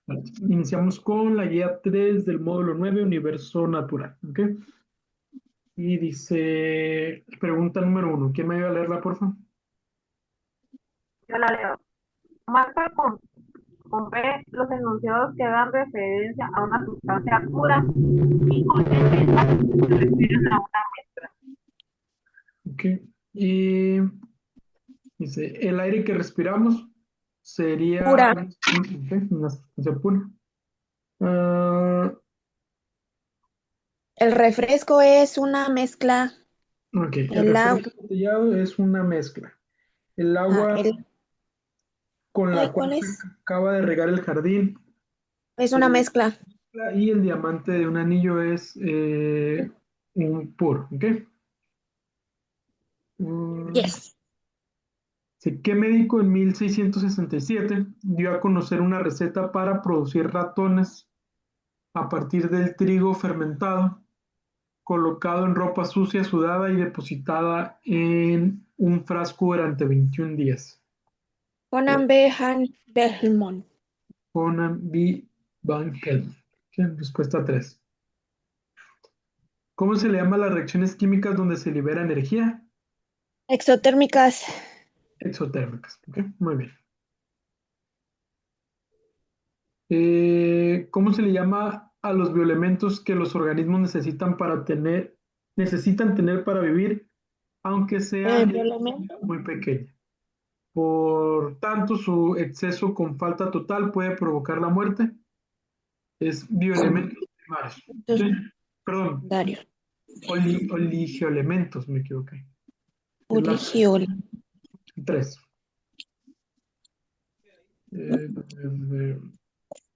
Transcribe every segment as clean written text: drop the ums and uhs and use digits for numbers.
Vale, iniciamos con la guía 3 del módulo 9, Universo Natural. ¿Ok? Y dice, pregunta número 1. ¿Quién me ayuda a leerla, por favor? Yo la leo. Marca con B los enunciados que dan referencia a una sustancia pura y con L las que se refieren a una mezcla. Ok. Y dice, el aire que respiramos sería Pura. una sustancia pura. Ah, El refresco es una mezcla. ok, el El agua. refresco embotellado es una mezcla. El Ah, agua con la ay, cual ¿cuál se es? acaba de regar el jardín Es una eh, mezcla. y el diamante de un anillo es un puro. ¿Ok? Mm, Yes. sí, ¿qué médico en 1667 dio a conocer una receta para producir ratones a partir del trigo fermentado, colocado en ropa sucia, sudada y depositada en un frasco durante 21 días? Conan B. Han Belmont. Conan B. Van Helmont. Respuesta 3. ¿Cómo se le llama a las reacciones químicas donde se libera energía? Exotérmicas. Exotérmicas. ¿Ok? Muy bien. ¿Cómo se le llama a los bioelementos que los organismos necesitan tener para vivir, aunque sean de Bioelemento. muy pequeña? Por tanto, su exceso con falta total puede provocar la muerte. Es bioelementos primarios. ¿Sí? Perdón, Secundario. oligoelementos, me equivoqué. Es la Origiol. 3.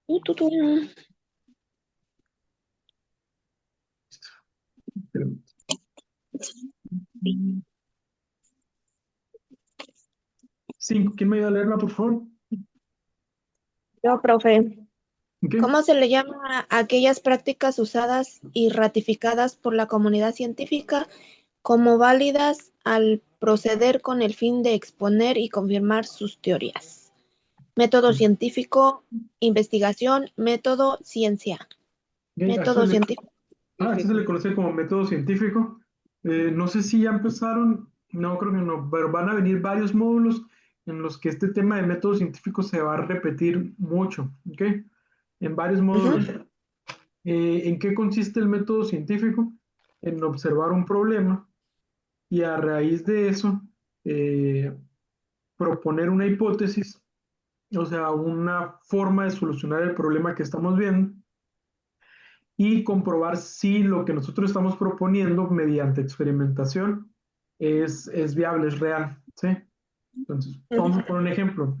Tu. Cinco. ¿Quién me ayuda a leerla, por favor? Yo, profe. ¿Ok? ¿Cómo se le llama a aquellas prácticas usadas y ratificadas por la comunidad científica como válidas al proceder con el fin de exponer y confirmar sus teorías? Método científico, investigación, método, ciencia. Ok, Método científico. este se le conoce como método científico. No sé si ya empezaron, no creo que no, pero van a venir varios módulos en los que este tema de método científico se va a repetir mucho, ¿ok? En varios Ujú. módulos. ¿En qué consiste el método científico? En observar un problema y a raíz de eso eh, proponer una hipótesis, o sea, una forma de solucionar el problema que estamos viendo y comprobar si lo que nosotros estamos proponiendo mediante experimentación es viable, es real, ¿sí? Entonces, vamos a poner un ejemplo.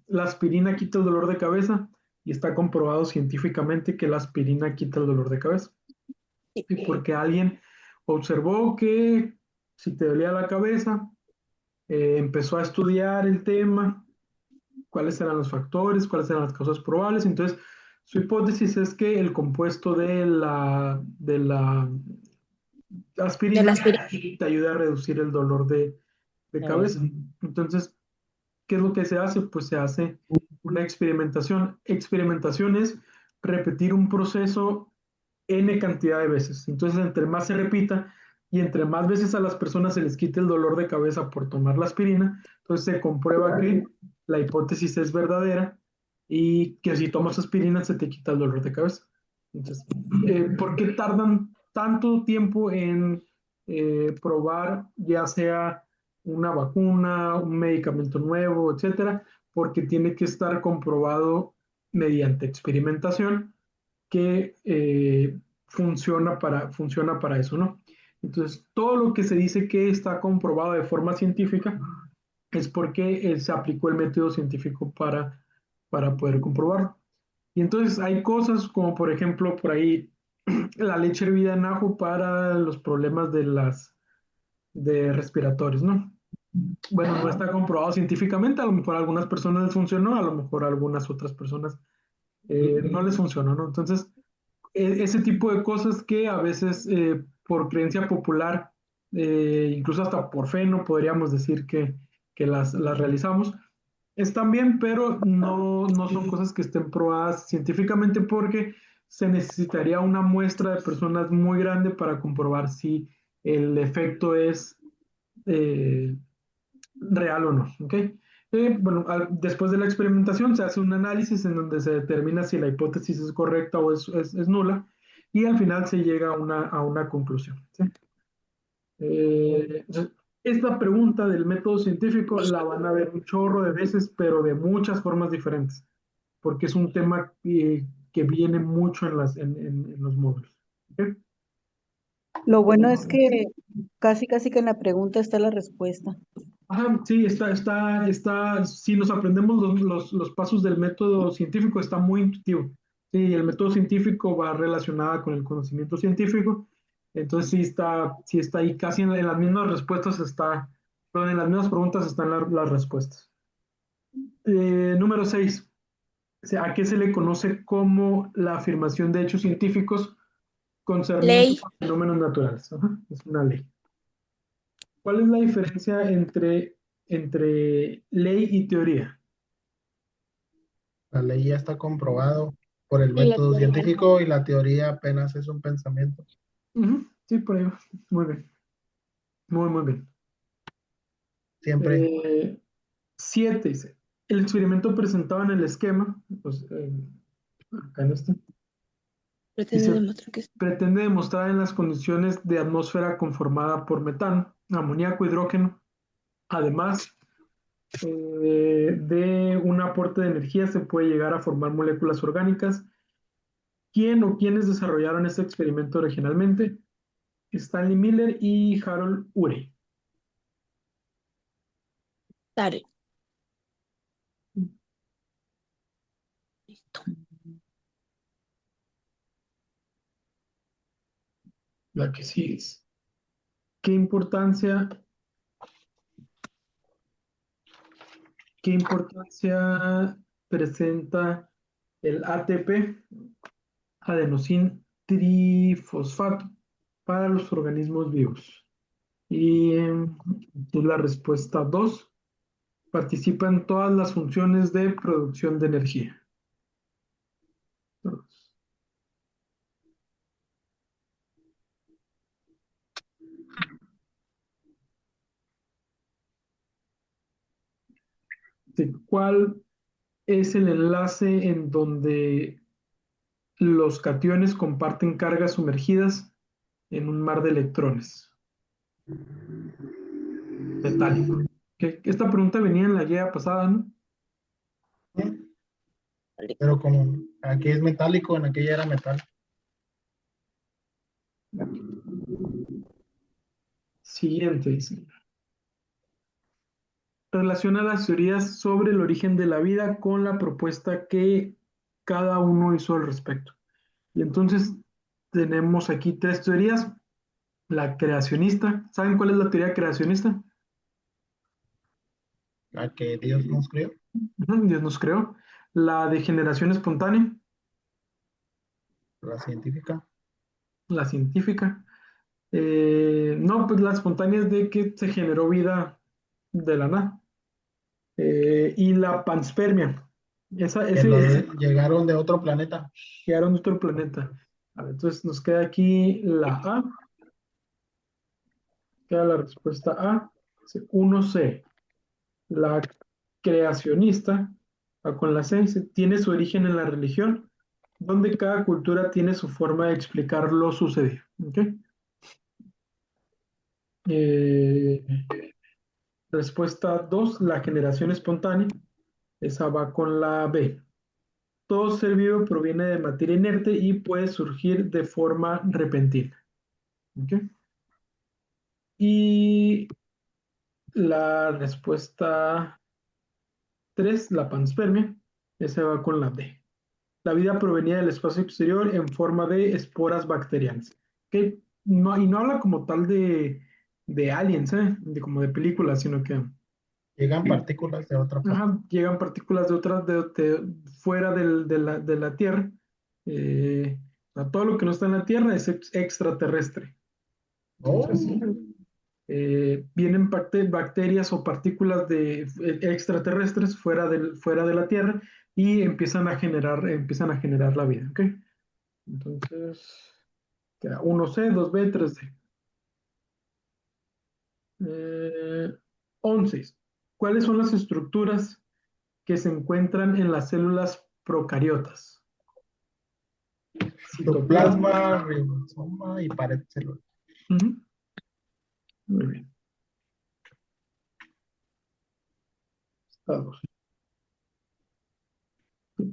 La aspirina quita el dolor de cabeza y está comprobado científicamente que la aspirina quita el dolor de cabeza. ¿Sí? Porque alguien observó que si te dolía la cabeza, empezó a estudiar el tema, cuáles eran los factores, cuáles eran las causas probables. Entonces, su hipótesis es que el compuesto de la De aspirina la aspirina. te ayuda a reducir el dolor de cabeza. Entonces, ¿qué es lo que se hace? Pues se hace una experimentación. Experimentación es repetir un proceso n cantidad de veces. Entonces, entre más se repita y entre más veces a las personas se les quite el dolor de cabeza por tomar la aspirina, entonces se comprueba que la hipótesis es verdadera y que si tomas aspirina se te quita el dolor de cabeza. Entonces, ¿por qué tardan tanto tiempo en probar ya sea una vacuna, un medicamento nuevo, etcétera? Porque tiene que estar comprobado mediante experimentación que funciona para eso, ¿no? Entonces, todo lo que se dice que está comprobado de forma científica es porque se aplicó el método científico para poder comprobarlo. Y entonces hay cosas como, por ejemplo, por ahí la leche hervida en ajo para los problemas de respiratorios, ¿no? Bueno, no está comprobado científicamente, a lo mejor a algunas personas les funcionó, a lo mejor a algunas otras personas no les funcionó, ¿no? Entonces, ese tipo de cosas que a veces por creencia popular, incluso hasta por fe, no podríamos decir que las realizamos, están bien, pero no son cosas que estén probadas científicamente porque se necesitaría una muestra de personas muy grande para comprobar si el efecto es eh, real o no. ¿Ok? Bueno, después de la experimentación se hace un análisis en donde se determina si la hipótesis es correcta o es nula y al final se llega a una conclusión. ¿Sí? Entonces, esta pregunta del método científico la van a ver un chorro de veces, pero de muchas formas diferentes, porque es un tema que viene mucho en los módulos. ¿Ok? Lo bueno es que casi que en la pregunta está la respuesta. Ajá, sí, si nos aprendemos los pasos del método científico, está muy intuitivo. Sí, el método científico va relacionada con el conocimiento científico, entonces sí está ahí, casi en las mismas respuestas está, perdón, en las mismas preguntas están las respuestas. Número 6, ¿a qué se le conoce como la afirmación de hechos científicos concernientes Ley. a fenómenos naturales? Ajá, es una ley. ¿Cuál es la diferencia entre ley y teoría? La ley ya está comprobado por el Y la método teoría no. científico y la teoría apenas es un pensamiento. Ujú, sí, por ahí va. Muy bien. Muy bien. Siempre. 7 dice. El experimento presentado en el esquema, pues, acá en este, Pretende dice, demostrar que pretende demostrar en las condiciones de atmósfera conformada por metano, amoníaco, hidrógeno, además de un aporte de energía, se puede llegar a formar moléculas orgánicas. ¿Quién o quiénes desarrollaron este experimento originalmente? Stanley Miller y Harold Urey. Tare. Listo. La que sí es. ¿Qué importancia presenta el ATP, adenosín trifosfato, para los organismos vivos? Y la respuesta 2, participa en todas las funciones de producción de energía. ¿Cuál es el enlace en donde los cationes comparten cargas sumergidas en un mar de electrones? Metálico. Esta pregunta venía en la guía pasada, ¿no? Pero como aquí es metálico, en aquella era metal. Siguiente, dice. Relaciona las teorías sobre el origen de la vida con la propuesta que cada uno hizo al respecto. Y entonces tenemos aquí 3 teorías. La creacionista. ¿Saben cuál es la teoría creacionista? La que Dios nos creó. Dios nos creó. La de generación espontánea. La científica. La científica. No, pues la espontánea es de que se generó vida de la nada. Y la panspermia. Que llegaron de otro planeta. Llegaron a nuestro planeta. A ver, entonces nos queda aquí la A. Queda la respuesta A. 1C. La creacionista, con la C, tiene su origen en la religión, donde cada cultura tiene su forma de explicar lo sucedido. ¿Okay? Eh, Respuesta 2, la generación espontánea. Esa va con la B. Todo ser vivo proviene de materia inerte y puede surgir de forma repentina. ¿Okay? Y la respuesta 3, la panspermia. Esa va con la D. La vida provenía del espacio exterior en forma de esporas bacterianas. Que no, y no habla como tal de aliens, como de películas, sino que Llegan partículas de otra parte. ajá, llegan partículas de otras, fuera de la Tierra. O sea, todo lo que no está en la Tierra es extraterrestre. Oh, Entonces, vienen bacterias o partículas extraterrestres fuera de la Tierra y empiezan a generar la vida, ¿ok? Entonces, queda 1C, 2B, 3D. 11. ¿Cuáles son las estructuras que se encuentran en las células procariotas? Citoplasma. Citoplasma, ribosoma y pared celular. Ujú. Muy bien. Vamos.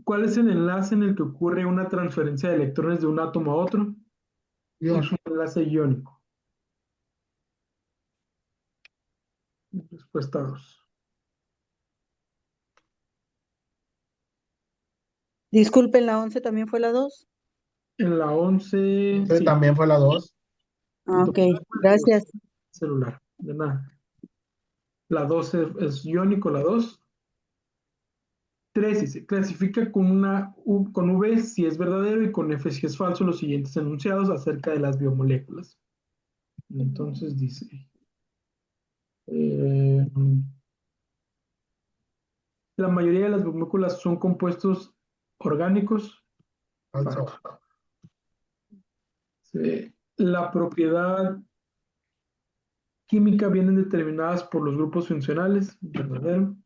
¿Cuál es el enlace en el que ocurre una transferencia de electrones de un átomo a otro? Dios, Es un enlace iónico. Respuesta 2. Disculpen, ¿la 11 también fue la 2? En la 11, usted sí. también fue la 2. Ah, ok, Citoplasma, gracias. celular. De nada. La 12 es iónico, la 2. 3 dice, clasifica con V si es verdadero y con F si es falso los siguientes enunciados acerca de las biomoléculas. Entonces dice, eh, la mayoría de las biomoléculas son compuestos orgánicos. Falso. La propiedad química vienen determinadas por los grupos funcionales, verdadero.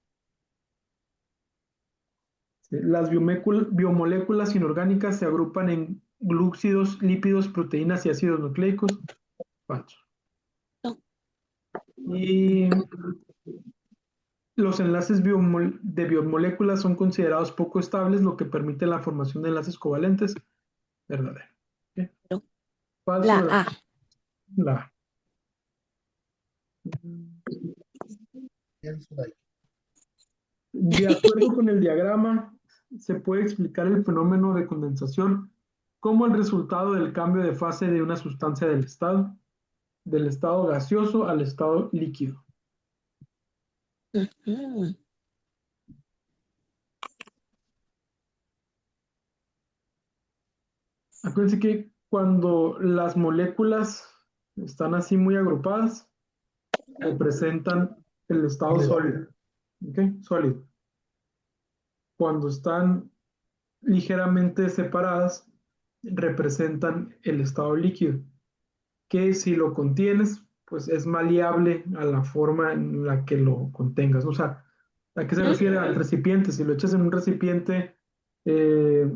Las biomoléculas inorgánicas se agrupan en glúcidos, lípidos, proteínas y ácidos nucleicos. Falso. No. Y los enlaces de biomoléculas son considerados poco estables, lo que permite la formación de enlaces covalentes. Verdadero. ¿Okay? No. Falso. La A. La A. Pienso de ahí. De acuerdo con el diagrama, se puede explicar el fenómeno de condensación como el resultado del cambio de fase de una sustancia del estado gaseoso al estado líquido. Ujú. Acuérdense que cuando las moléculas están así muy agrupadas, representan el estado sólido. ¿Ok? Sólido. Cuando están ligeramente separadas, representan el estado líquido, que si lo contienes, pues es maleable a la forma en la que lo contengas. O sea, ¿a qué se refiere? Al recipiente. Si lo echas en un recipiente eh,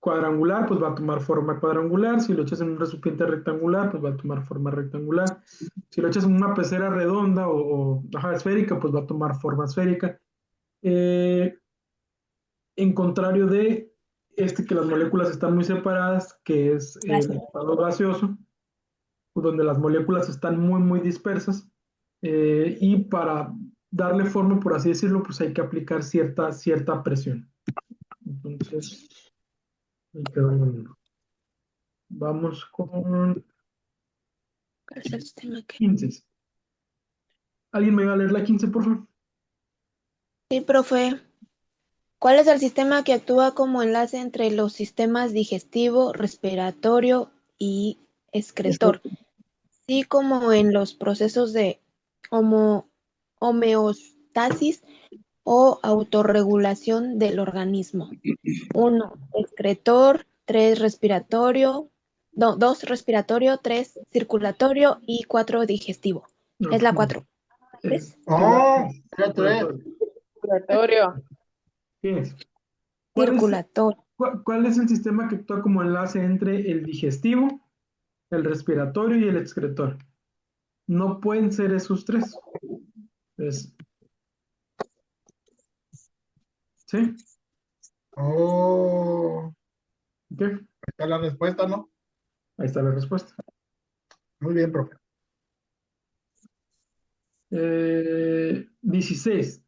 cuadrangular, pues va a tomar forma cuadrangular. Si lo echas en un recipiente rectangular, pues va a tomar forma rectangular. Si lo echas en una pecera redonda o esférica, pues va a tomar forma esférica. En contrario de que las moléculas están muy separadas, que es el estado gaseoso, donde las moléculas están muy, muy dispersas, y para darle forma, por así decirlo, pues hay que aplicar cierta presión. Entonces, ahí quedó el número. Vamos con ¿Cuál es el sistema que? 15. ¿Alguien me va a leer la 15, por favor? Sí, profe. ¿Cuál es el sistema que actúa como enlace entre los sistemas digestivo, respiratorio y excretor, así como en los procesos de homeostasis o autorregulación del organismo? 1. Excretor, 3. Respiratorio, 2. Respiratorio, 3. Circulatorio y 4. Digestivo. No, Es la 4. ¿Ves? Oh, fíjate. Laboratorio. ¿Qué es? Circulatorio. ¿Cuál es el sistema que actúa como enlace entre el digestivo, el respiratorio y el excretor? No pueden ser esos tres. ¿Sí? Oh, ¿Qué? ahí está la respuesta, ¿no? Ahí está la respuesta. Muy bien, profe. 16.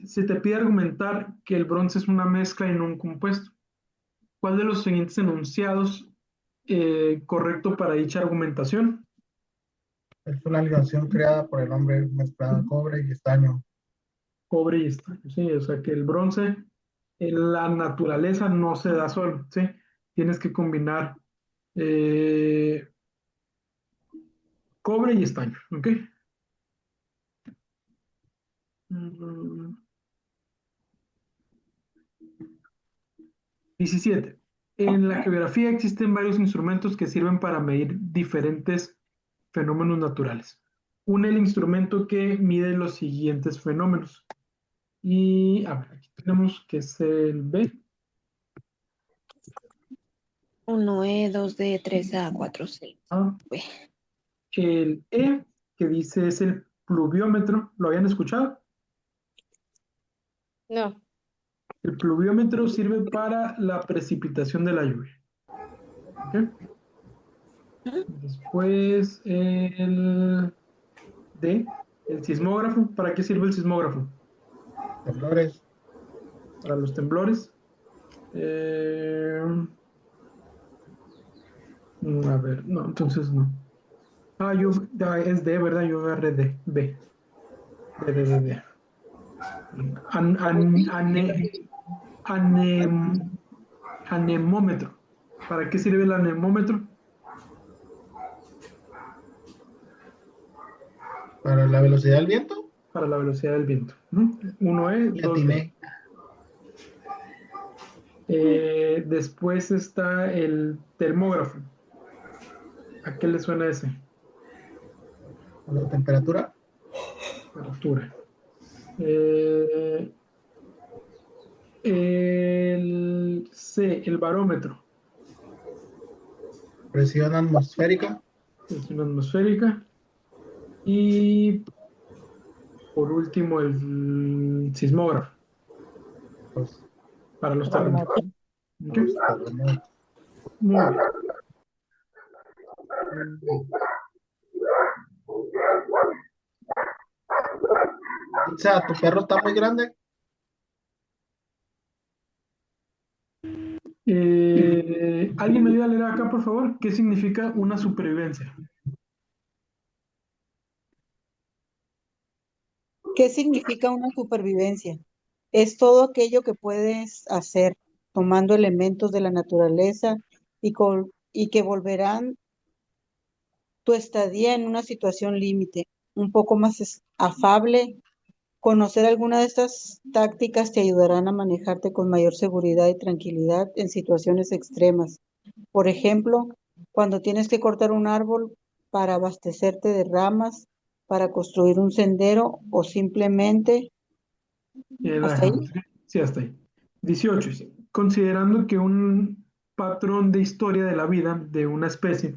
Se te pide argumentar que el bronce es una mezcla y no un compuesto. ¿Cuál de los siguientes enunciados correcto para dicha argumentación? Es una ligación creada por el hombre mezclando cobre y estaño. Cobre y estaño, ¿sí? O sea que el bronce en la naturaleza no se da solo, ¿sí? Tienes que combinar cobre y estaño, ¿ok? Mm, 17. En la geografía existen varios instrumentos que sirven para medir diferentes fenómenos naturales. El instrumento que mide los siguientes fenómenos. Y a ver, aquí tenemos que es el B. 1E, 2D, 3A, 4C. Ah, B. el E, que dice es el pluviómetro. ¿Lo habían escuchado? No. El pluviómetro sirve para la precipitación de la lluvia. ¿Ok? Después el D, el sismógrafo. ¿Para qué sirve el sismógrafo? Temblores. Para los temblores. A ver, no, entonces no. Es D, ¿verdad? Yo agarré D, B. D. An- an- ane- anem- anemómetro. ¿Para qué sirve el anemómetro? Para la velocidad del viento. Para la velocidad del viento. 1E, Le 2D. atiné. Después está el termógrafo. ¿A qué le suena ese? A la temperatura. Temperatura. El C, el barómetro. Presión atmosférica. Presión atmosférica. Y por último, el sismógrafo Pues, para los terremotos. Terremoto. ¿Ok? los terremotos. Muy bien. Pizza, ¿tu perro está muy grande? ¿Alguien me ayuda a leer acá, por favor? ¿Qué significa una supervivencia? ¿Qué significa una supervivencia? Es todo aquello que puedes hacer tomando elementos de la naturaleza y que volverán tu estadía en una situación límite, un poco más afable. Conocer alguna de estas tácticas te ayudarán a manejarte con mayor seguridad y tranquilidad en situaciones extremas. Por ejemplo, cuando tienes que cortar un árbol para abastecerte de ramas, para construir un sendero o simplemente La hasta ahí. dejamos. ¿Ok? Sí, hasta ahí. 18. Dice, considerando que un patrón de historia de la vida de una especie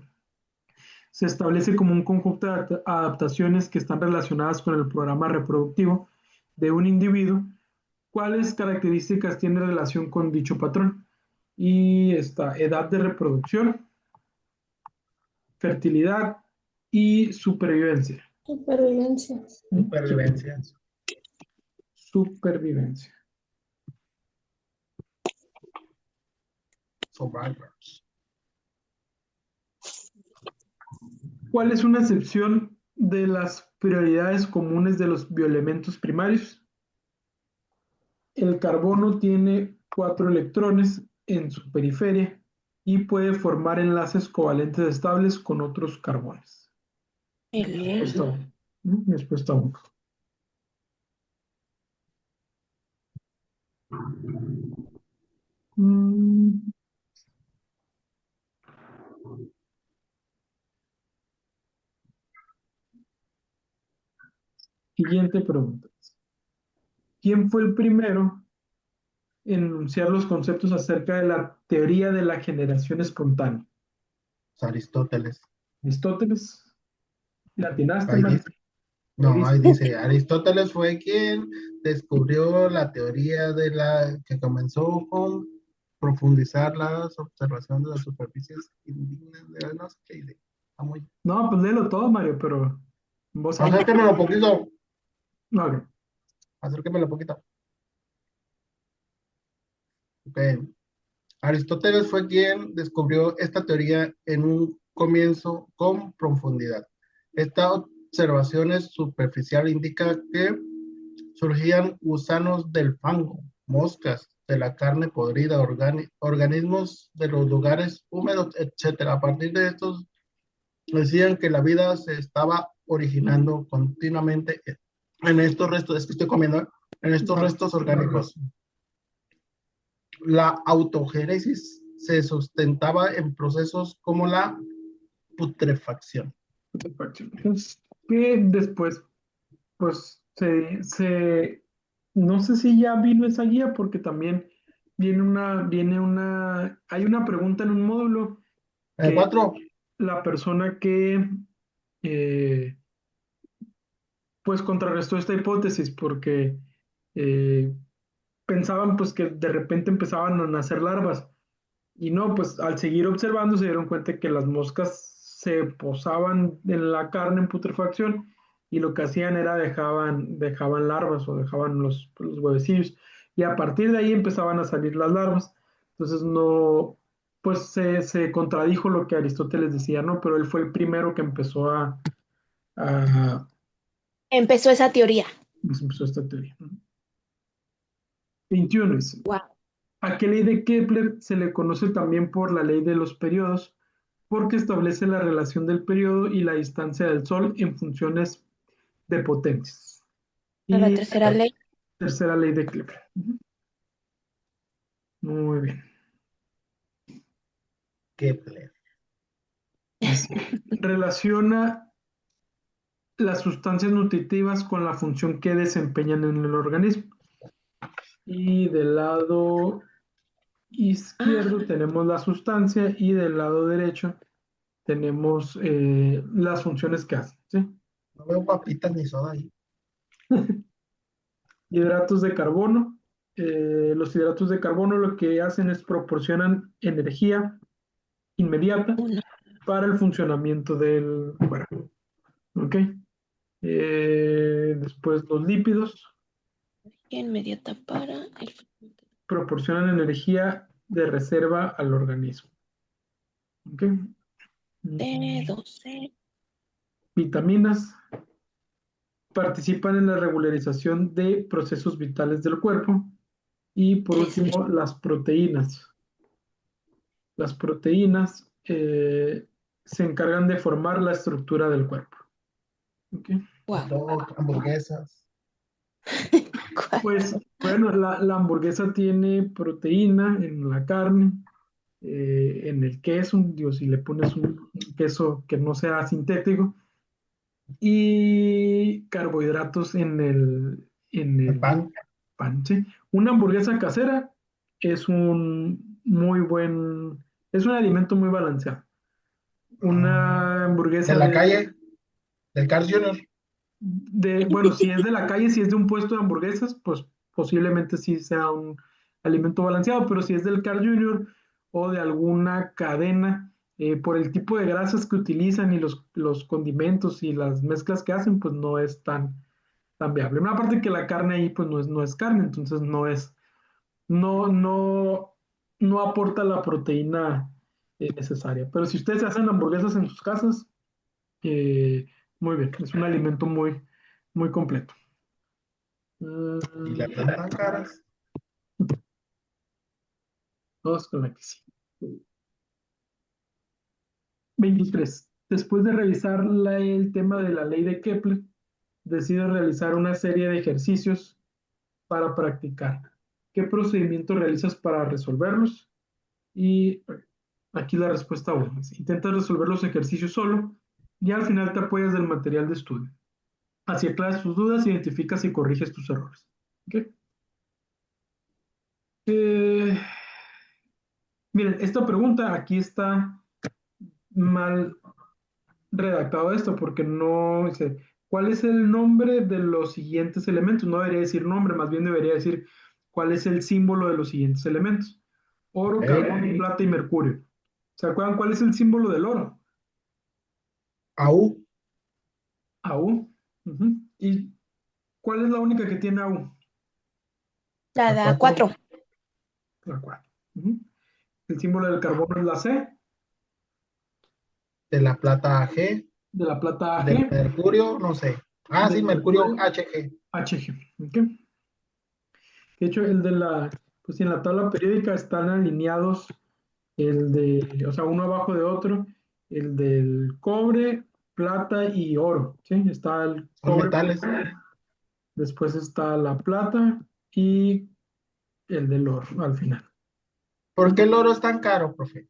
se establece como un conjunto de adaptaciones que están relacionadas con el programa reproductivo de un individuo, ¿cuáles características tiene relación con dicho patrón? Y está edad de reproducción, fertilidad y supervivencia. Supervivencia. Supervivencia. Supervivencia. Survivors. ¿Cuál es una excepción de las prioridades comunes de los bioelementos primarios? El carbono tiene 4 electrones en su periferia y puede formar enlaces covalentes estables con otros carbones. Respuesta 1. Respuesta 1. Siguiente pregunta. ¿Quién fue el primero en enunciar los conceptos acerca de la teoría de la generación espontánea? Aristóteles. Aristóteles. ¿Latinaste, Ahí man? dice, no, ahí dice, Aristóteles fue quien descubrió la teoría de la que comenzó con profundizar las observaciones de las superficies indígenas de no sé qué dice. Está muy. No, pues léelo todo, Mario, pero en voz alta. Acérquemelo un poquito. Ok. Acérquemelo un poquito. Ok. Aristóteles fue quien descubrió esta teoría en un comienzo con profundidad. Esta observación superficial indica que surgían gusanos del fango, moscas de la carne podrida, organismos de los lugares húmedos, etc. A partir de estos decían que la vida se estaba originando continuamente en estos restos, es que estoy comiendo, en estos restos orgánicos. La autogénesis se sustentaba en procesos como la putrefacción. Que después, pues, no sé si ya vino esa guía, porque también hay una pregunta en un módulo que 4. la persona que, eh, pues, contrarrestó esta hipótesis, porque eh, pensaban, pues, que de repente empezaban a nacer larvas. Y no, pues al seguir observando se dieron cuenta que las moscas se posaban en la carne en putrefacción y lo que hacían era dejaban larvas o dejaban los huevecillos. Y a partir de ahí empezaban a salir las larvas. Entonces no, pues se contradijo lo que Aristóteles decía, ¿no? Pero él fue el primero que a Empezó esa teoría. empezó esta teoría. 21 dice, Wow. ¿a qué ley de Kepler se le conoce también por la ley de los periodos? Porque establece la relación del periodo y la distancia del Sol en funciones de potencias. La Y tercera ley. tercera ley de Kepler. Muy bien. Kepler. Relaciona las sustancias nutritivas con la función que desempeñan en el organismo. Y del lado izquierdo tenemos la sustancia y del lado derecho tenemos las funciones que hacen. ¿Sí? No veo papitas ni soda ahí. Hidratos de carbono. Los hidratos de carbono lo que hacen es proporcionan energía inmediata Una para el funcionamiento del cuerpo. ¿Ok? Después los lípidos energía inmediata para el proporcionan energía de reserva al organismo. ¿Ok? T12. Vitaminas participan en la regularización de procesos vitales del cuerpo. Y por último, las proteínas. Las proteínas se encargan de formar la estructura del cuerpo. ¿Okay? Hot dog, hamburguesas. Pues bueno, la hamburguesa tiene proteína en la carne, en el queso, digo, si le pones un queso que no sea sintético, y carbohidratos El pan. pan. ¿Sí? Una hamburguesa casera es un muy buen, es un alimento muy balanceado. Una De hamburguesa la calle, del Carl Jr. bueno, si es de la calle, si es de un puesto de hamburguesas, pues posiblemente sí sea un alimento balanceado, pero si es del Carl Jr. o de alguna cadena, por el tipo de grasas que utilizan y los condimentos y las mezclas que hacen, pues no es tan viable. Una parte que la carne ahí, pues no es carne, entonces no, no, no aporta la proteína necesaria. Pero si ustedes hacen hamburguesas en sus casas, eh, muy bien, es un alimento muy completo. Y las tan caras. Vamos con la que sí. 23. Después de revisar el tema de la ley de Kepler, decido realizar una serie de ejercicios para practicar. ¿Qué procedimiento realizas para resolverlos? Y aquí la respuesta 1. Intentas resolver los ejercicios solo y al final te apoyas del material de estudio. Así aclaras tus dudas, identificas y corriges tus errores. ¿Okay? Miren, esta pregunta aquí está mal redactado esto porque no dice, ¿cuál es el nombre de los siguientes elementos? No debería decir nombre, más bien debería decir cuál es el símbolo de los siguientes elementos. Oro, carbón, plata y mercurio. ¿Se acuerdan cuál es el símbolo del oro? AU. AU. Ujú. ¿Y cuál es la única que tiene AU? La 4. La 4. Ujú. El símbolo del carbono es la C, De la plata AG. de la plata Del AG, mercurio, no sé. Ah, sí, del mercurio mercurio HG. HG. ¿Okay? De hecho, pues en la tabla periódica están alineados o sea, uno abajo de otro, el del cobre, plata y oro, ¿sí? Está el Son cobre, metales. después está la plata y el del oro al final. ¿Por qué el oro es tan caro, profe?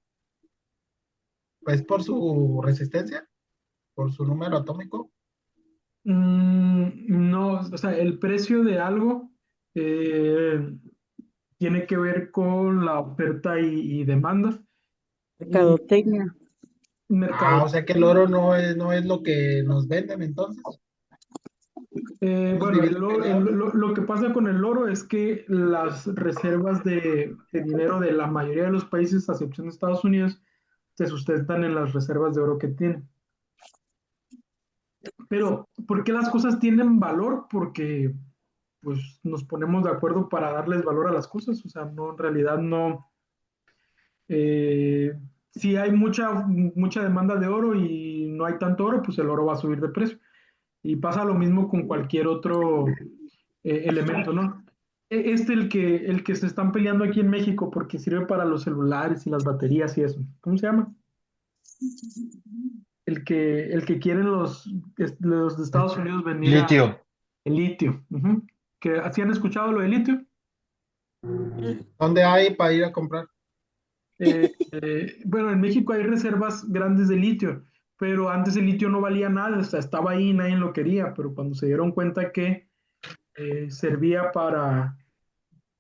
¿Es por su resistencia? ¿Por su número atómico? No, o sea, el precio de algo eh, tiene que ver con la oferta y demanda. Y Mercadotecnia. mercado. O sea que el oro no es lo que nos venden entonces. Nos Bueno, dividen el oro. lo que pasa con el oro es que las reservas de dinero de la mayoría de los países, a excepción de Estados Unidos, se sustentan en las reservas de oro que tienen. Pero, ¿por qué las cosas tienen valor? Porque pues nos ponemos de acuerdo para darles valor a las cosas. O sea, no, en realidad no. Si hay mucha demanda de oro y no hay tanto oro, pues el oro va a subir de precio. Y pasa lo mismo con cualquier otro elemento, ¿no? El que se están peleando aquí en México porque sirve para los celulares y las baterías y eso. ¿Cómo se llama? El que quieren los de Estados Unidos venir a Litio. el litio. Ujú. ¿Sí han escuchado lo del litio? ¿Dónde hay para ir a comprar? Bueno, en México hay reservas grandes de litio, pero antes el litio no valía nada, o sea, estaba ahí y nadie lo quería, pero cuando se dieron cuenta que servía Los para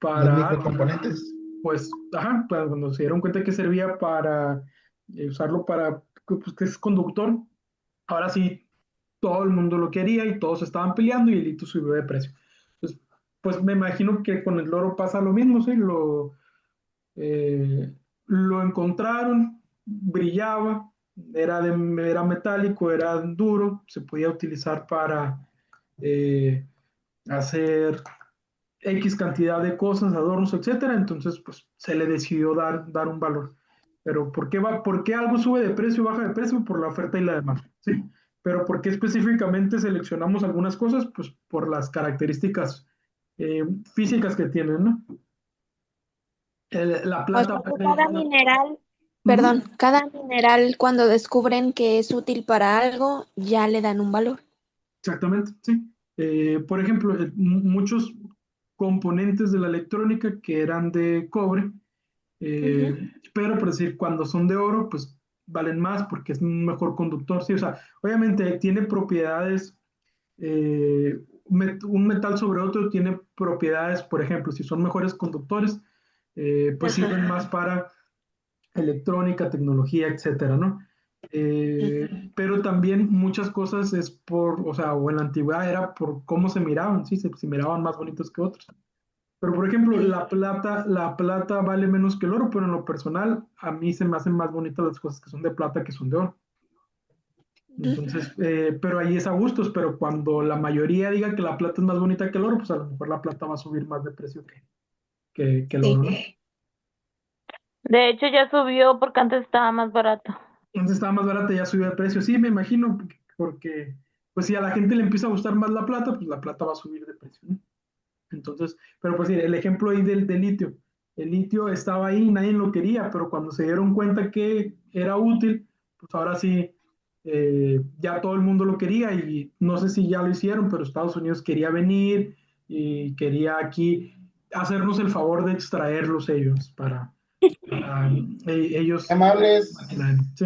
algo, microcomponentes. pues, ajá, cuando se dieron cuenta que servía para usarlo para, pues, que es conductor, ahora sí, todo el mundo lo quería y todos estaban peleando y el litio subió de precio. Pues me imagino que con el oro pasa lo mismo, ¿sí? Lo encontraron, brillaba, era metálico, era duro, se podía utilizar para eh, hacer X cantidad de cosas, adornos, etcétera. Entonces, pues se le decidió dar un valor. Pero ¿por qué algo sube de precio, baja de precio? Por la oferta y la demanda, ¿sí? Pero ¿por qué específicamente seleccionamos algunas cosas? Pues por las características físicas que tienen, ¿no? La O sea plata, que cada mineral, ujú, perdón, cada mineral cuando descubren que es útil para algo, ya le dan un valor. exactamente, sí. Por ejemplo, muchos componentes de la electrónica que eran de cobre, Ujú, pero por decir, cuando son de oro, pues valen más porque es un mejor conductor, sí. O sea, obviamente tiene propiedades, un metal sobre otro tiene propiedades, por ejemplo, si son mejores conductores, pues ajá, sirven más para electrónica, tecnología, etcétera, ¿no? ujú. Pero también muchas cosas es o sea, o en la antigüedad era por cómo se miraban, sí, se miraban más bonitos que otros. Pero por ejemplo, Sí. la plata vale menos que el oro, pero en lo personal a mí se me hacen más bonitas las cosas que son de plata que son de oro. Ujú. Entonces, pero ahí es a gustos, pero cuando la mayoría diga que la plata es más bonita que el oro, pues a lo mejor la plata va a subir más de precio que el Sí. oro, ¿no? De hecho, ya subió porque antes estaba más barato. Entonces estaba más barata, ya subió de precio. Sí, me imagino, porque pues si a la gente le empieza a gustar más la plata, pues la plata va a subir de precio, ¿no? Entonces, pero pues sí, el ejemplo ahí del litio. El litio estaba ahí, nadie lo quería, pero cuando se dieron cuenta que era útil, pues ahora sí, ya todo el mundo lo quería y no sé si ya lo hicieron, pero Estados Unidos quería venir y quería aquí hacernos el favor de extraerlos ellos para Qué ellos amables. maquinar. Sí,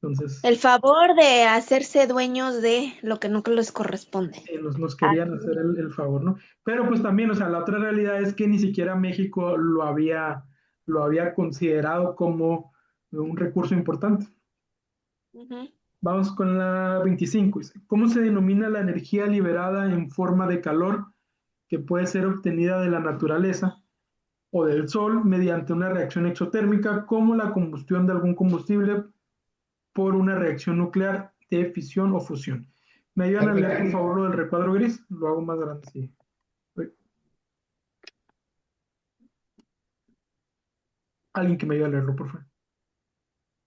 entonces El favor de hacerse dueños de lo que nunca les corresponde. nos querían Así hacer es. el favor, ¿no? Pero pues también, o sea, la otra realidad es que ni siquiera México lo había considerado como un recurso importante. Ujú. Vamos con la 25. Dice, ¿cómo se denomina la energía liberada en forma de calor que puede ser obtenida de la naturaleza o del sol mediante una reacción exotérmica como la combustión de algún combustible por una reacción nuclear de fisión o fusión? ¿Me ayudan a leer, por favor, lo del recuadro gris? Lo hago más grande, sí. Alguien que me ayude a leerlo, por favor.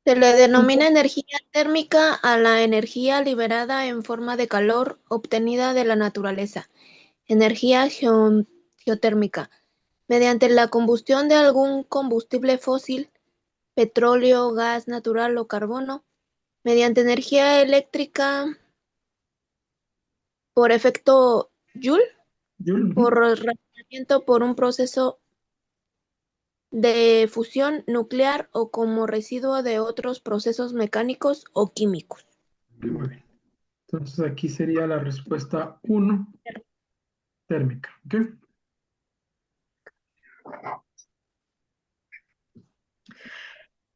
Se le denomina energía térmica a la energía liberada en forma de calor obtenida de la naturaleza. Energía geotérmica, mediante la combustión de algún combustible fósil, petróleo, gas natural o carbono, mediante energía eléctrica por efecto Joule Joule, por razonamiento por un proceso de fusión nuclear o como residuo de otros procesos mecánicos o químicos. muy bien. Entonces aquí sería la respuesta 1, térmica. ¿Ok?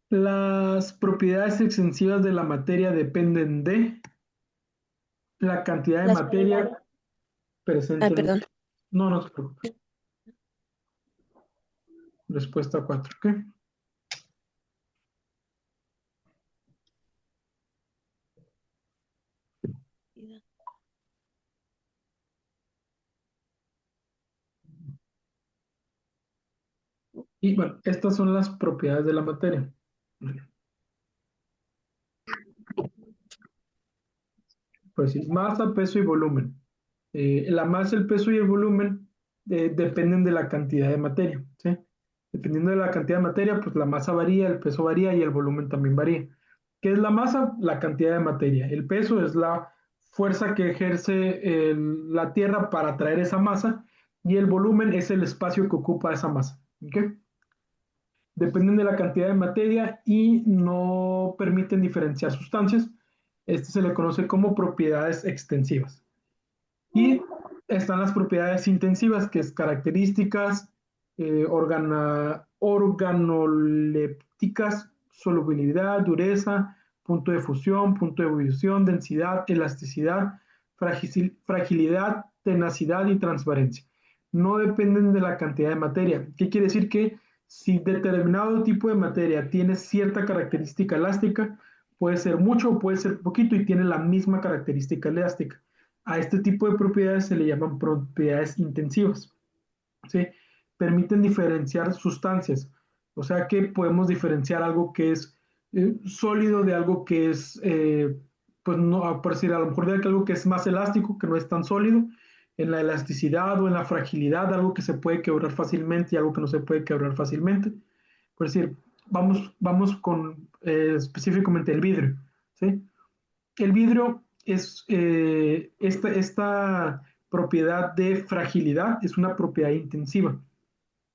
Las propiedades extensivas de la materia dependen de la cantidad de Las materia presente en el... perdón. No, no se preocupe. Respuesta 4. ¿Ok? Y bueno, estas son las propiedades de la materia. Pues sí, masa, peso y volumen. La masa, el peso y el volumen dependen de la cantidad de materia, ¿sí? Dependiendo de la cantidad de materia, pues la masa varía, el peso varía y el volumen también varía. ¿Qué es la masa? La cantidad de materia. El peso es la fuerza que ejerce la Tierra para traer esa masa y el volumen es el espacio que ocupa esa masa. ¿Ok? Dependen de la cantidad de materia y no permiten diferenciar sustancias. Este se le conoce como propiedades extensivas. Y están las propiedades intensivas, que es características organolépticas, solubilidad, dureza, punto de fusión, punto de ebullición, densidad, elasticidad, fragilidad, tenacidad y transparencia. No dependen de la cantidad de materia. ¿Qué quiere decir? Que si determinado tipo de materia tiene cierta característica elástica, puede ser mucho o puede ser poquito y tiene la misma característica elástica. A este tipo de propiedades se le llaman propiedades intensivas, ¿sí? Permiten diferenciar sustancias, o sea que podemos diferenciar algo que es sólido de algo que es, pues no, por decir, a lo mejor de algo que es más elástico, que no es tan sólido, en la elasticidad o en la fragilidad, algo que se puede quebrar fácilmente y algo que no se puede quebrar fácilmente. Por decir, vamos con específicamente el vidrio, ¿sí? El vidrio es esta propiedad de fragilidad, es una propiedad intensiva.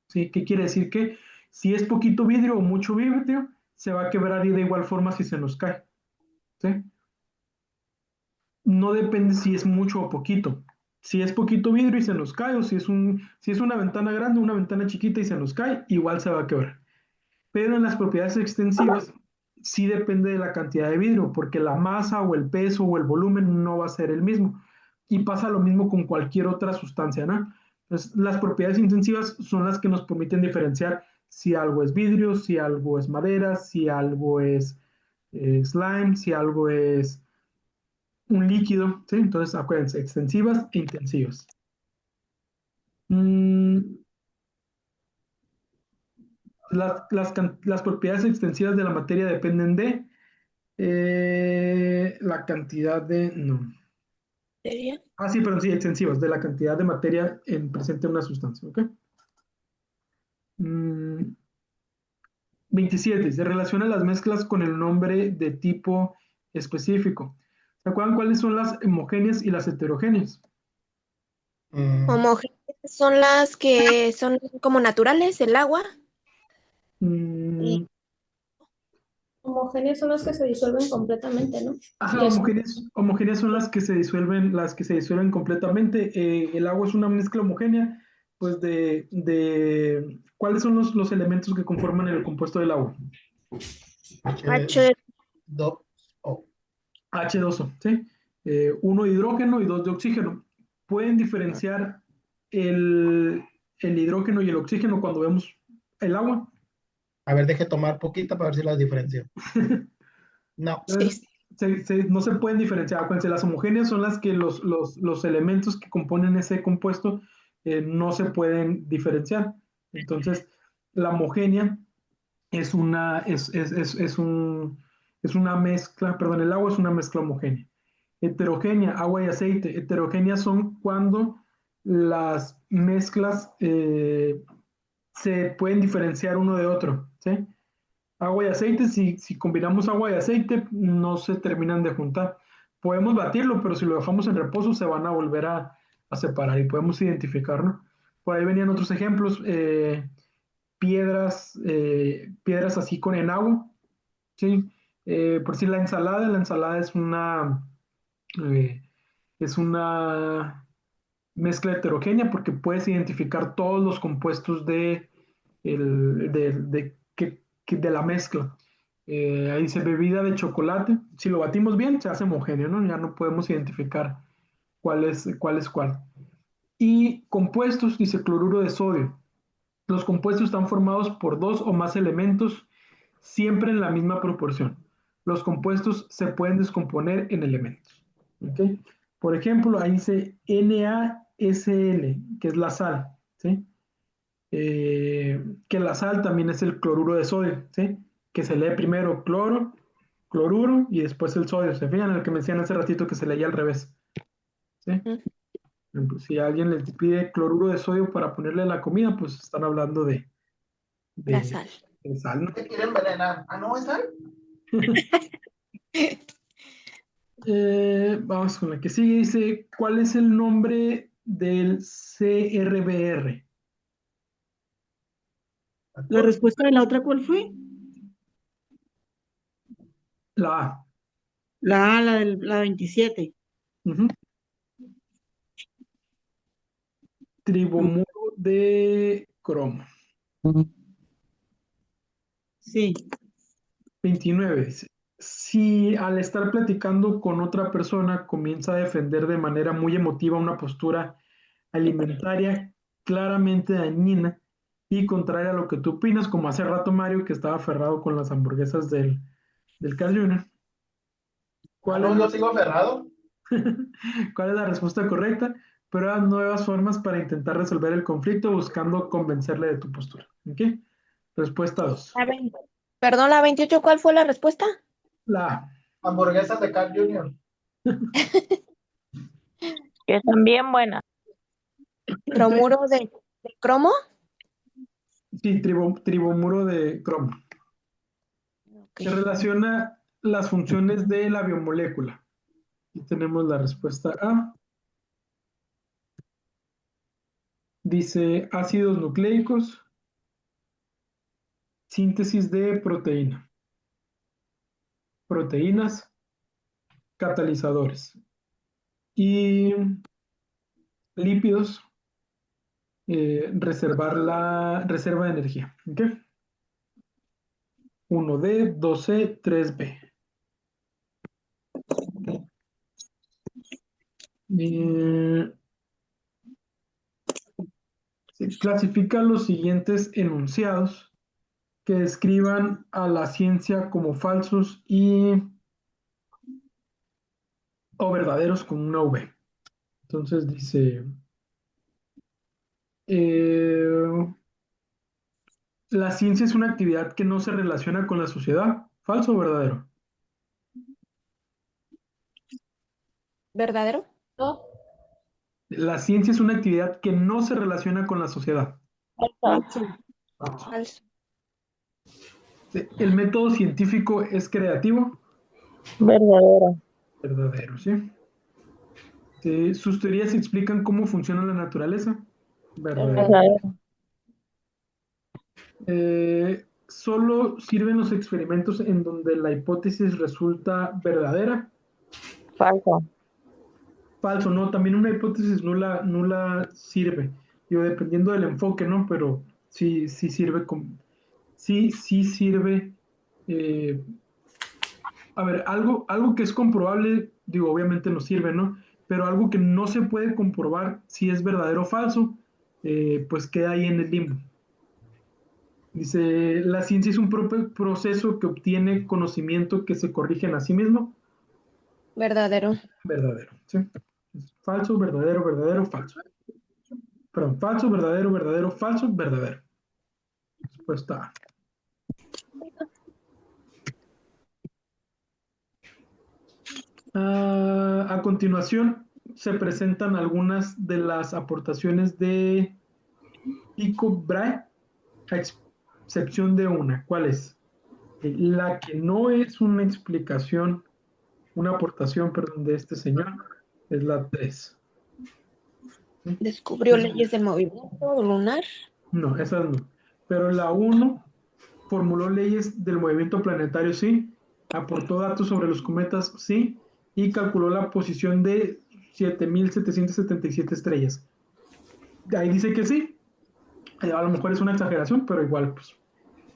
¿Sí? ¿Qué quiere decir? Que si es poquito vidrio o mucho vidrio, se va a quebrar y de igual forma si se nos cae. ¿Sí? No depende si es mucho o poquito. Si es poquito vidrio y se nos cae, o si es una ventana grande, una ventana chiquita y se nos cae, igual se va a quebrar. Pero en las propiedades extensivas sí depende de la cantidad de vidrio, porque la masa o el peso o el volumen no va a ser el mismo. Y pasa lo mismo con cualquier otra sustancia, ¿no? Entonces, las propiedades intensivas son las que nos permiten diferenciar si algo es vidrio, si algo es madera, si algo es slime, si algo es un líquido, ¿sí? Entonces, acuérdense, extensivas e intensivas. Mm, las propiedades extensivas de la materia dependen de la cantidad de... No. ¿Sería? Ah, sí, perdón, sí, extensivas, de la cantidad de materia en presente en una sustancia, ¿ok? 27. Se relacionan las mezclas con el nombre de tipo específico. ¿Se acuerdan cuáles son las homogéneas y las heterogéneas? Homogéneas son las que son como naturales, el agua. Y Mm, Homogéneas son las que se disuelven completamente, ¿no? ajá, Que son homogéneas son las que se disuelven completamente. El agua es una mezcla homogénea, pues ¿cuáles son los elementos que conforman el compuesto del agua? H, H2O. H2O, ¿sí? Uno de hidrógeno y dos de oxígeno. Pueden diferenciar el, el hidrógeno y el oxígeno cuando vemos el agua. A ver, deje tomar poquita para ver si las diferencio. No. Entonces, no se pueden diferenciar. Acuérdense, las homogéneas son las que los elementos que componen ese compuesto no se pueden diferenciar. Entonces, la homogénea es es una mezcla, perdón, el agua es una mezcla homogénea. Heterogénea, agua y aceite. Heterogéneas son cuando las mezclas se pueden diferenciar uno de otro, ¿sí? Agua y aceite, si combinamos agua y aceite, no se terminan de juntar. Podemos batirlo, pero si lo dejamos en reposo, se van a volver a separar y podemos identificarlo. Por ahí venían otros ejemplos, piedras así con enagua, ¿sí? Por decir la ensalada eh, es una mezcla heterogénea porque puedes identificar todos los compuestos de la mezcla. Ahí dice bebida de chocolate. Si lo batimos bien, se hace homogéneo, ¿no? Ya no podemos identificar cuál es cuál. Y compuestos, dice cloruro de sodio. Los compuestos están formados por dos o más elementos, siempre en la misma proporción. Los compuestos se pueden descomponer en elementos. ¿Okay? Por ejemplo, ahí dice NaSl, que es la sal. ¿Sí? Que la sal también es el cloruro de sodio, ¿sí? Que se lee primero cloruro y después el sodio. ¿Se fijan? El que me decían hace ratito que se leía al revés. ¿Sí? Si alguien les pide cloruro de sodio para ponerle a la comida, pues están hablando La de, sal. de sal, ¿no? ¿Te quieren envenenar? ¿Ah, no es sal? Vamos con la que sigue. Dice, ¿cuál es el nombre del CRBR? La respuesta de la otra, ¿cuál fue? La A. La A, la 27. Ujú. Tribomuro de cromo. Sí. 29 dice, si al estar platicando con otra persona comienza a defender de manera muy emotiva una postura alimentaria claramente dañina y contraria a lo que tú opinas, como hace rato Mario que estaba aferrado con las hamburguesas del Carl Jr., Ah, ¿cuál no, es, yo sigo aferrado. ¿cuál es la respuesta correcta? Prueba nuevas formas para intentar resolver el conflicto buscando convencerle de tu postura. ¿Ok? Respuesta 2. Perdón, la 28, ¿cuál fue la respuesta? La A. Hamburguesas de Carl Jr. Que están bien buenas. ¿Bromuro de cromo? Sí, tribomuro de cromo. Ok. Se relaciona las funciones de la biomolécula. Aquí tenemos la respuesta A. Dice ácidos nucleicos, síntesis de proteína, proteínas, catalizadores y lípidos, reserva de energía. ¿Okay? 1D, 2C, 3B. Se clasifica los siguientes enunciados que describan a la ciencia como falsos o verdaderos con una V. Entonces dice, eh, la ciencia es una actividad que no se relaciona con la sociedad. ¿Falso o verdadero? ¿Verdadero? No, La ciencia es una actividad que no se relaciona con la sociedad. Falso. Falso. Falso. ¿El método científico es creativo? Verdadero. Verdadero, ¿sí? ¿Sus teorías explican cómo funciona la naturaleza? Verdadero. Verdadero. ¿Solo sirven los experimentos en donde la hipótesis resulta verdadera? Falso. Falso, no, también una hipótesis nula sirve. Digo, dependiendo del enfoque, ¿no? Pero sí sirve sí sirve. eh, a ver, algo que es comprobable, digo, obviamente no sirve, ¿no? Pero algo que no se puede comprobar si es verdadero o falso, pues queda ahí en el limbo. Dice, la ciencia es un proceso que obtiene conocimiento que se corrigen a sí mismo. Verdadero. Verdadero, ¿sí? Falso, verdadero, verdadero, falso. Perdón, falso, verdadero, verdadero, falso, verdadero. Respuesta A. A continuación, se presentan algunas de las aportaciones de Tycho Brahe, a excepción de una. ¿Cuál es? La que no es una explicación, una aportación, perdón, de este señor, es la 3. Descubrió leyes del movimiento lunar. No, esas no. Pero la 1 formuló leyes del movimiento planetario, sí. Aportó datos sobre los cometas, sí. Y calculó la posición de 7.777 estrellas. Ahí dice que sí. A lo mejor es una exageración, pero igual, pues,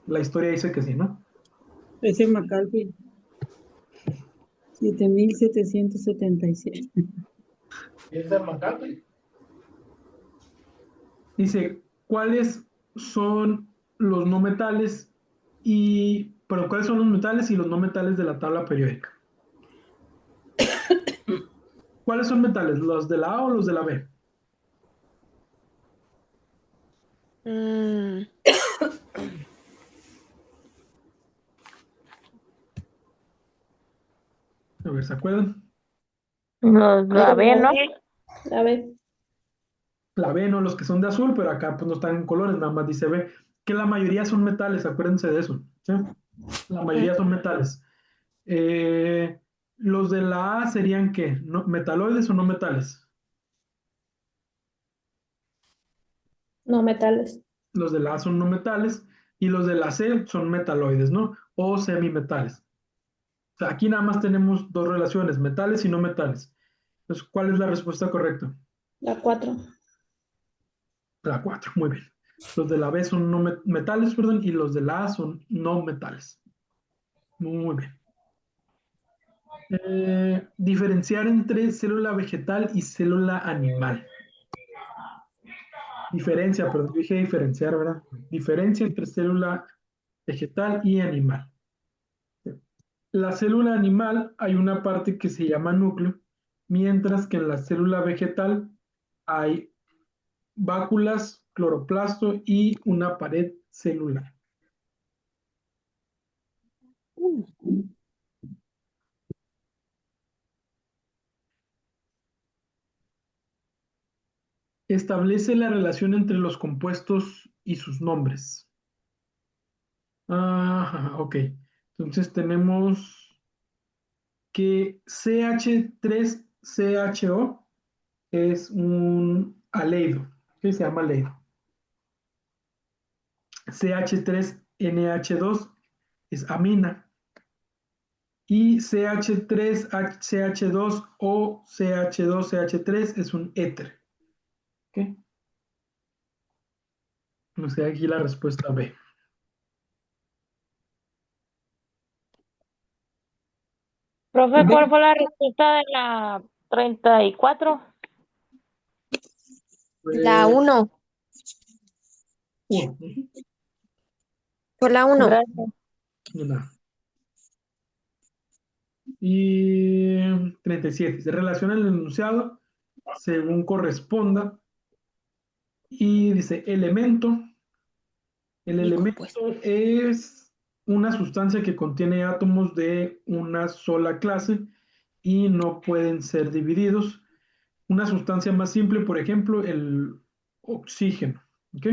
la historia dice que sí, ¿no? Ese McAlpin, 7.777. ¿Y es de McCarthy? Dice, ¿cuáles son los no metales pero cuáles son los metales y los no metales de la tabla periódica? ¿Cuáles son metales? ¿Los de la A o los de la B? Mm, A ver, ¿se acuerdan? La B, ¿no? A ver, La B, no, los que son de azul, pero acá pues no están en colores, nada más dice B. Que la mayoría son metales, acuérdense de eso, ¿sí? La mayoría son metales. Los de la A serían ¿qué? ¿Metaloides o no metales? no metales. Los de la A son no metales y los de la C son metaloides, ¿no? O semimetales. O sea, aquí nada más tenemos dos relaciones, metales y no metales. Entonces, ¿cuál es la respuesta correcta? La 4. La 4, muy bien. Los de la B son no metales, perdón, y los de la A son no metales. Muy bien. Diferenciar entre célula vegetal y célula animal. Diferencia, perdón, dije diferenciar, ¿verdad? Diferencia entre célula vegetal y animal. La célula animal hay una parte que se llama núcleo, mientras que en la célula vegetal hay váculas, cloroplasto y una pared celular. Establece la relación entre los compuestos y sus nombres. Ajá, ok. Entonces tenemos que CH3CHO es un aleido, que se llama aleido. CH3NH2 es amina. Y CH3CH2 o CH2CH3 es un éter. ¿Ok? O sea, aquí la respuesta B. Profe, ¿cuál fue la respuesta de la 34? la 1. Uno. Por la 1. Gracias. Una. Y 37. Se relaciona el enunciado según corresponda. Y dice elemento. El Y elemento compuesto. es una sustancia que contiene átomos de una sola clase y no pueden ser divididos. Una sustancia más simple, por ejemplo, el oxígeno. ¿Ok?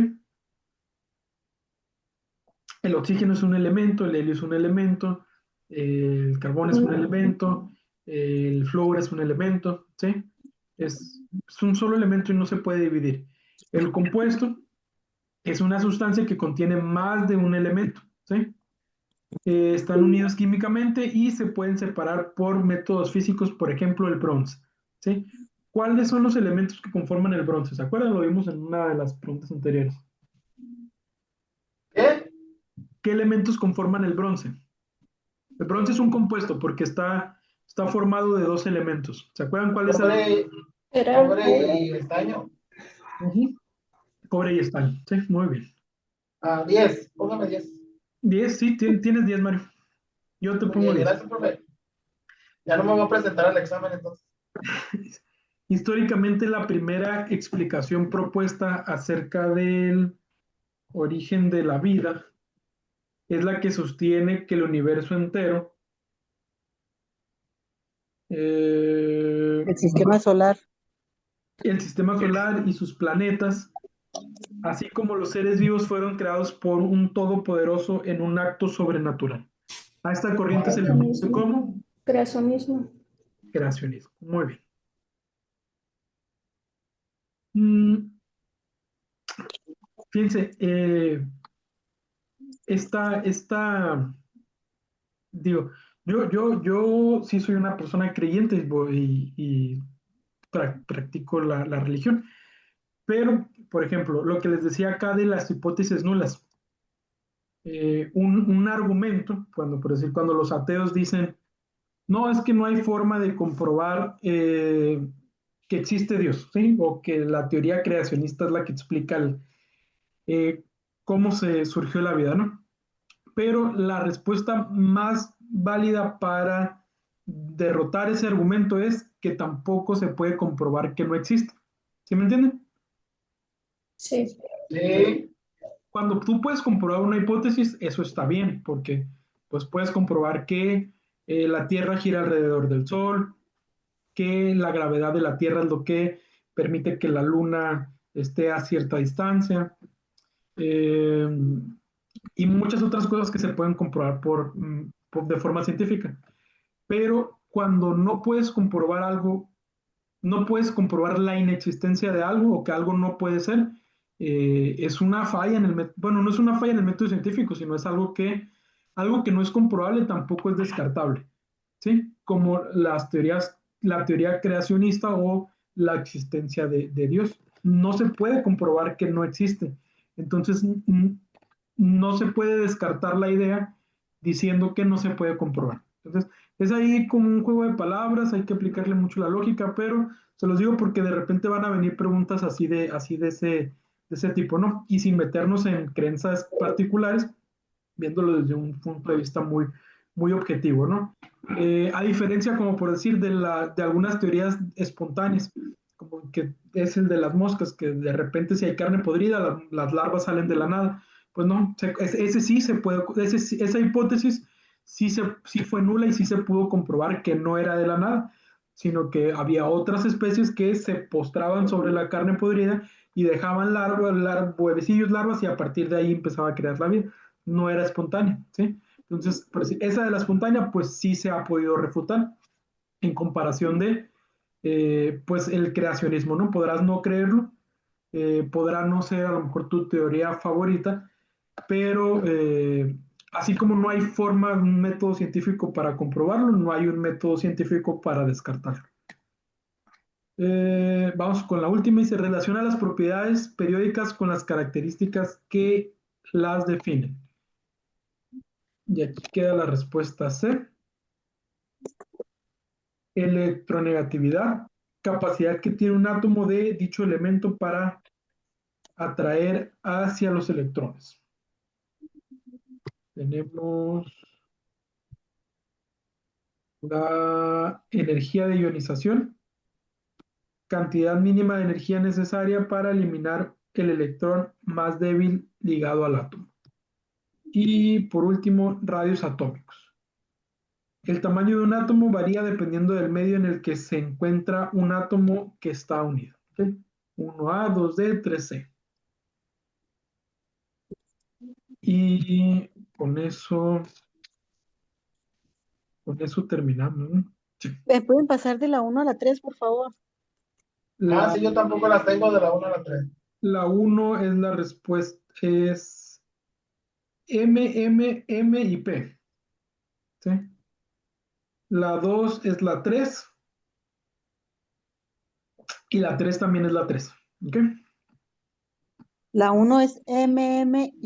El oxígeno es un elemento, el helio es un elemento, el carbón es un elemento, el flúor es un elemento, ¿sí? Es un solo elemento y no se puede dividir. El compuesto es una sustancia que contiene más de un elemento, ¿sí? Están unidos químicamente y se pueden separar por métodos físicos, por ejemplo, el bronce, ¿sí? ¿Cuáles son los elementos que conforman el bronce? ¿Se acuerdan? Lo vimos en una de las preguntas anteriores. ¿Qué? ¿Qué elementos conforman el bronce? El bronce es un compuesto porque está formado de dos elementos. ¿Se acuerdan cuál es el? Era el Cobre y estaño. Ujú. Cobre y estaño. Sí, muy bien. 10, póngame 10. 10, sí, tienes 10, Mario. Yo te Muy pongo bien, 10. gracias, profe. Ya no me voy a presentar al examen entonces. Históricamente, la primera explicación propuesta acerca del origen de la vida es la que sostiene que el universo entero, El sistema solar. el sistema solar y sus planetas, así como los seres vivos, fueron creados por un todopoderoso en un acto sobrenatural. A esta corriente se le conoce como creacionismo. creacionismo. Muy bien. Fíjense, digo, yo sí soy una persona creyente y practico la religión, pero, por ejemplo, lo que les decía acá de las hipótesis nulas, un argumento, cuando los ateos dicen, no, es que no hay forma de comprobar que existe Dios, ¿sí? O que la teoría creacionista es la que explica cómo se surgió la vida, ¿no? Pero la respuesta más válida para derrotar ese argumento es que tampoco se puede comprobar que no existe. ¿Sí me entienden? Sí. Sí. Cuando tú puedes comprobar una hipótesis, eso está bien, porque pues puedes comprobar que la Tierra gira alrededor del Sol, que la gravedad de la Tierra es lo que permite que la Luna esté a cierta distancia, eh, y muchas otras cosas que se pueden comprobar de forma científica. Pero cuando no puedes comprobar algo, no puedes comprobar la inexistencia de algo o que algo no puede ser, es una falla en el método, bueno, no es una falla en el método científico, sino es algo que no es comprobable tampoco es descartable, ¿sí? Como la teoría creacionista o la existencia de Dios. No se puede comprobar que no existe. Entonces, no se puede descartar la idea diciendo que no se puede comprobar. Entonces, es ahí como un juego de palabras, hay que aplicarle mucho la lógica, pero se los digo porque de repente van a venir preguntas así de ese tipo, ¿no? Y sin meternos en creencias particulares, viéndolo desde un punto de vista muy objetivo, ¿no? A diferencia, como por decir, de algunas teorías espontáneas, como que es el de las moscas, que de repente si hay carne podrida, las larvas salen de la nada. Pues no, ese sí se puede, esa hipótesis sí fue nula y sí se pudo comprobar que no era de la nada, sino que había otras especies que se postraban sobre la carne podrida y dejaban huevecillos, larvas, y a partir de ahí empezaba a crear la vida. No era espontánea, ¿sí? Entonces, esa de la espontánea, pues sí se ha podido refutar en comparación de, pues, el creacionismo, ¿no? Podrás no creerlo, podrá no ser a lo mejor tu teoría favorita, pero así como no hay forma, un método científico para comprobarlo, no hay un método científico para descartarlo. Vamos con la última y se relaciona las propiedades periódicas con las características que las definen. Y aquí queda la respuesta C. Electronegatividad, capacidad que tiene un átomo de dicho elemento para atraer hacia los electrones. Tenemos la energía de ionización, cantidad mínima de energía necesaria para eliminar el electrón más débil ligado al átomo. Y por último, radios atómicos. El tamaño de un átomo varía dependiendo del medio en el que se encuentra un átomo que está unido. ¿Okay? 1A, 2D, 3C. Y con eso terminamos, ¿no? Sí. ¿Me pueden pasar de la 1 a la 3, por favor? Sí, yo tampoco las tengo de la 1 a la 3. La 1 es la respuesta, es M, M, M y P. ¿Sí? La 2 es la 3 y la 3 también es la 3. ¿Ok? La 1 es MM y